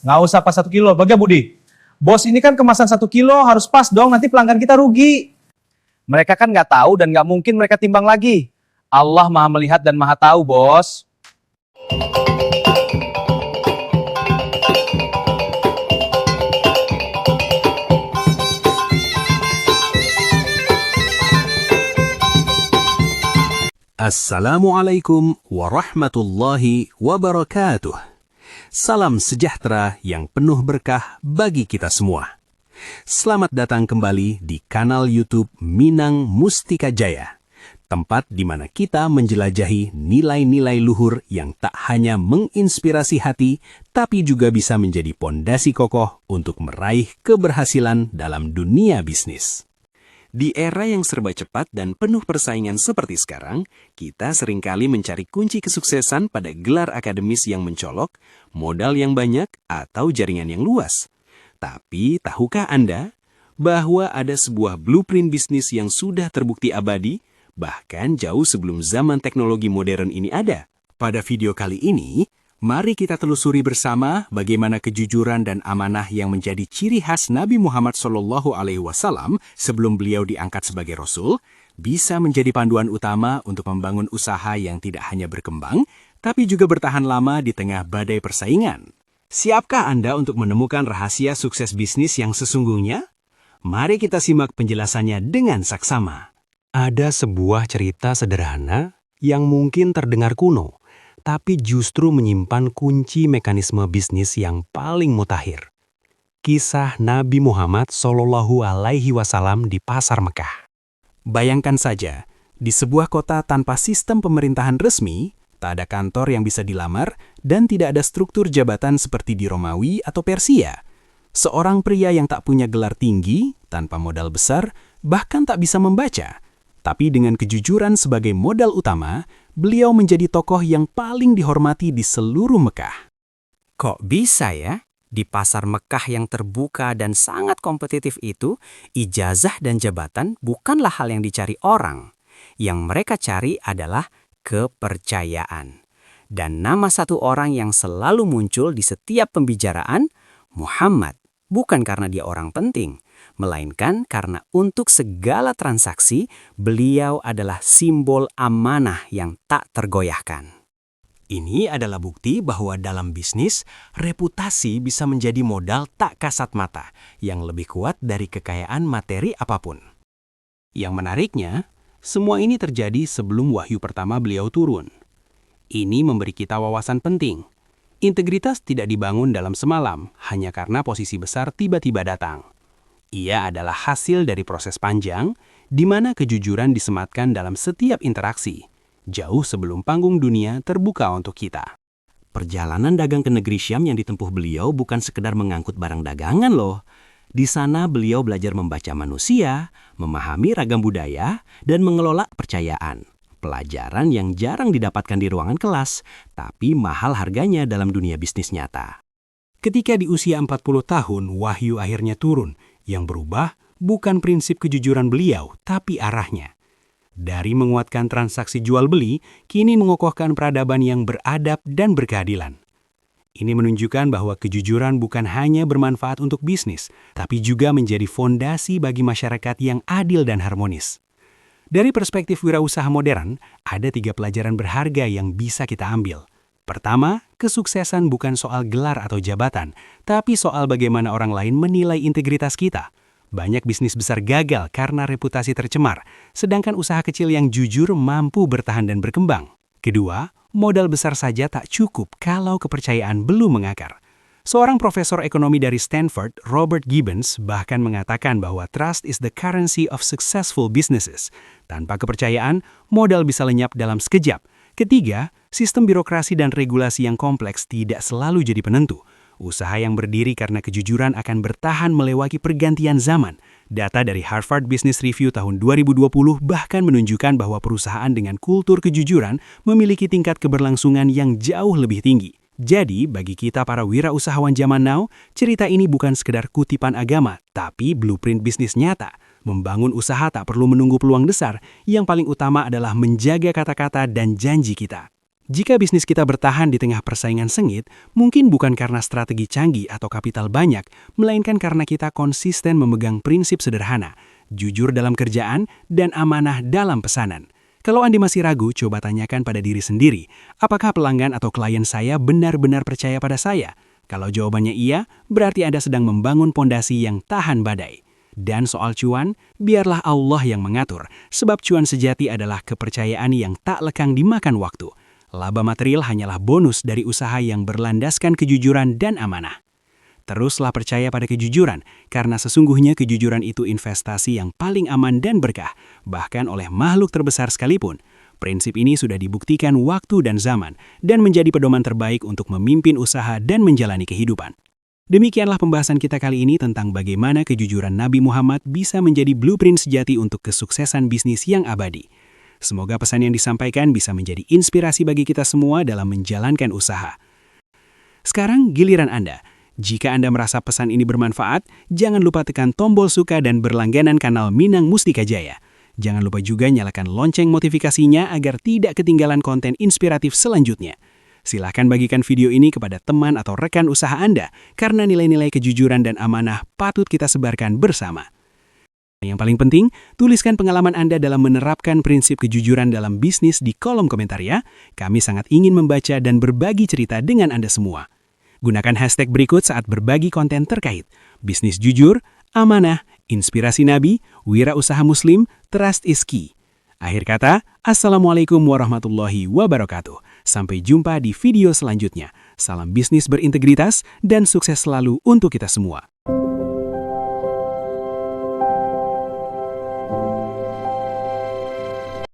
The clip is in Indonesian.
Nggak usah pas 1 kilo. Baga Budi. Bos ini kan kemasan 1 kilo harus pas dong, nanti pelanggan kita rugi. Mereka kan nggak tahu dan nggak mungkin mereka timbang lagi. Allah maha melihat dan maha tahu, bos. Assalamualaikum warahmatullahi wabarakatuh. Salam sejahtera yang penuh berkah bagi kita semua. Selamat datang kembali di kanal YouTube Minang Mustika Jaya, tempat di mana kita menjelajahi nilai-nilai luhur yang tak hanya menginspirasi hati, tapi juga bisa menjadi pondasi kokoh untuk meraih keberhasilan dalam dunia bisnis. Di era yang serba cepat dan penuh persaingan seperti sekarang, kita seringkali mencari kunci kesuksesan pada gelar akademis yang mencolok, modal yang banyak, atau jaringan yang luas. Tapi, tahukah Anda bahwa ada sebuah blueprint bisnis yang sudah terbukti abadi, bahkan jauh sebelum zaman teknologi modern ini ada? Pada video kali ini, mari kita telusuri bersama bagaimana kejujuran dan amanah yang menjadi ciri khas Nabi Muhammad SAW sebelum beliau diangkat sebagai Rasul, bisa menjadi panduan utama untuk membangun usaha yang tidak hanya berkembang, tapi juga bertahan lama di tengah badai persaingan. Siapkah Anda untuk menemukan rahasia sukses bisnis yang sesungguhnya? Mari kita simak penjelasannya dengan saksama. Ada sebuah cerita sederhana yang mungkin terdengar kuno, tapi justru menyimpan kunci mekanisme bisnis yang paling mutakhir. Kisah Nabi Muhammad SAW di Pasar Mekah. Bayangkan saja, di sebuah kota tanpa sistem pemerintahan resmi, tak ada kantor yang bisa dilamar, dan tidak ada struktur jabatan seperti di Romawi atau Persia. Seorang pria yang tak punya gelar tinggi, tanpa modal besar, bahkan tak bisa membaca. Tapi dengan kejujuran sebagai modal utama, beliau menjadi tokoh yang paling dihormati di seluruh Mekah. Kok bisa ya? Di pasar Mekah yang terbuka dan sangat kompetitif itu, ijazah dan jabatan bukanlah hal yang dicari orang. Yang mereka cari adalah kepercayaan. Dan nama satu orang yang selalu muncul di setiap pembicaraan, Muhammad, bukan karena dia orang penting, melainkan karena untuk segala transaksi, beliau adalah simbol amanah yang tak tergoyahkan. Ini adalah bukti bahwa dalam bisnis, reputasi bisa menjadi modal tak kasat mata yang lebih kuat dari kekayaan materi apapun. Yang menariknya, semua ini terjadi sebelum wahyu pertama beliau turun. Ini memberi kita wawasan penting. Integritas tidak dibangun dalam semalam hanya karena posisi besar tiba-tiba datang. Ia adalah hasil dari proses panjang, di mana kejujuran disematkan dalam setiap interaksi, jauh sebelum panggung dunia terbuka untuk kita. Perjalanan dagang ke negeri Syam yang ditempuh beliau bukan sekedar mengangkut barang dagangan loh. Di sana beliau belajar membaca manusia, memahami ragam budaya, dan mengelola kepercayaan. Pelajaran yang jarang didapatkan di ruangan kelas, tapi mahal harganya dalam dunia bisnis nyata. Ketika di usia 40 tahun, wahyu akhirnya turun. Yang berubah bukan prinsip kejujuran beliau, tapi arahnya. Dari menguatkan transaksi jual-beli, kini mengokohkan peradaban yang beradab dan berkeadilan. Ini menunjukkan bahwa kejujuran bukan hanya bermanfaat untuk bisnis, tapi juga menjadi fondasi bagi masyarakat yang adil dan harmonis. Dari perspektif wirausaha modern, ada 3 pelajaran berharga yang bisa kita ambil. Pertama, kesuksesan bukan soal gelar atau jabatan, tapi soal bagaimana orang lain menilai integritas kita. Banyak bisnis besar gagal karena reputasi tercemar, sedangkan usaha kecil yang jujur mampu bertahan dan berkembang. Kedua, modal besar saja tak cukup kalau kepercayaan belum mengakar. Seorang profesor ekonomi dari Stanford, Robert Gibbons, bahkan mengatakan bahwa trust is the currency of successful businesses. Tanpa kepercayaan, modal bisa lenyap dalam sekejap. Ketiga, sistem birokrasi dan regulasi yang kompleks tidak selalu jadi penentu. Usaha yang berdiri karena kejujuran akan bertahan melewati pergantian zaman. Data dari Harvard Business Review tahun 2020 bahkan menunjukkan bahwa perusahaan dengan kultur kejujuran memiliki tingkat keberlangsungan yang jauh lebih tinggi. Jadi, bagi kita para wirausahawan zaman now, cerita ini bukan sekedar kutipan agama, tapi blueprint bisnis nyata. Membangun usaha tak perlu menunggu peluang besar, yang paling utama adalah menjaga kata-kata dan janji kita. Jika bisnis kita bertahan di tengah persaingan sengit, mungkin bukan karena strategi canggih atau kapital banyak, melainkan karena kita konsisten memegang prinsip sederhana, jujur dalam kerjaan, dan amanah dalam pesanan. Kalau Anda masih ragu, coba tanyakan pada diri sendiri, apakah pelanggan atau klien saya benar-benar percaya pada saya? Kalau jawabannya iya, berarti Anda sedang membangun pondasi yang tahan badai. Dan soal cuan, biarlah Allah yang mengatur, sebab cuan sejati adalah kepercayaan yang tak lekang dimakan waktu. Laba material hanyalah bonus dari usaha yang berlandaskan kejujuran dan amanah. Teruslah percaya pada kejujuran, karena sesungguhnya kejujuran itu investasi yang paling aman dan berkah, bahkan oleh makhluk terbesar sekalipun. Prinsip ini sudah dibuktikan waktu dan zaman, dan menjadi pedoman terbaik untuk memimpin usaha dan menjalani kehidupan. Demikianlah pembahasan kita kali ini tentang bagaimana kejujuran Nabi Muhammad bisa menjadi blueprint sejati untuk kesuksesan bisnis yang abadi. Semoga pesan yang disampaikan bisa menjadi inspirasi bagi kita semua dalam menjalankan usaha. Sekarang giliran Anda. Jika Anda merasa pesan ini bermanfaat, jangan lupa tekan tombol suka dan berlangganan kanal Minang Mustika Jaya. Jangan lupa juga nyalakan lonceng notifikasinya agar tidak ketinggalan konten inspiratif selanjutnya. Silahkan bagikan video ini kepada teman atau rekan usaha Anda, karena nilai-nilai kejujuran dan amanah patut kita sebarkan bersama. Yang paling penting, tuliskan pengalaman Anda dalam menerapkan prinsip kejujuran dalam bisnis di kolom komentar ya. Kami sangat ingin membaca dan berbagi cerita dengan Anda semua. Gunakan hashtag berikut saat berbagi konten terkait bisnis jujur, amanah, inspirasi Nabi, wirausaha Muslim, trust is key. Akhir kata, Assalamualaikum warahmatullahi wabarakatuh. Sampai jumpa di video selanjutnya. Salam bisnis berintegritas dan sukses selalu untuk kita semua.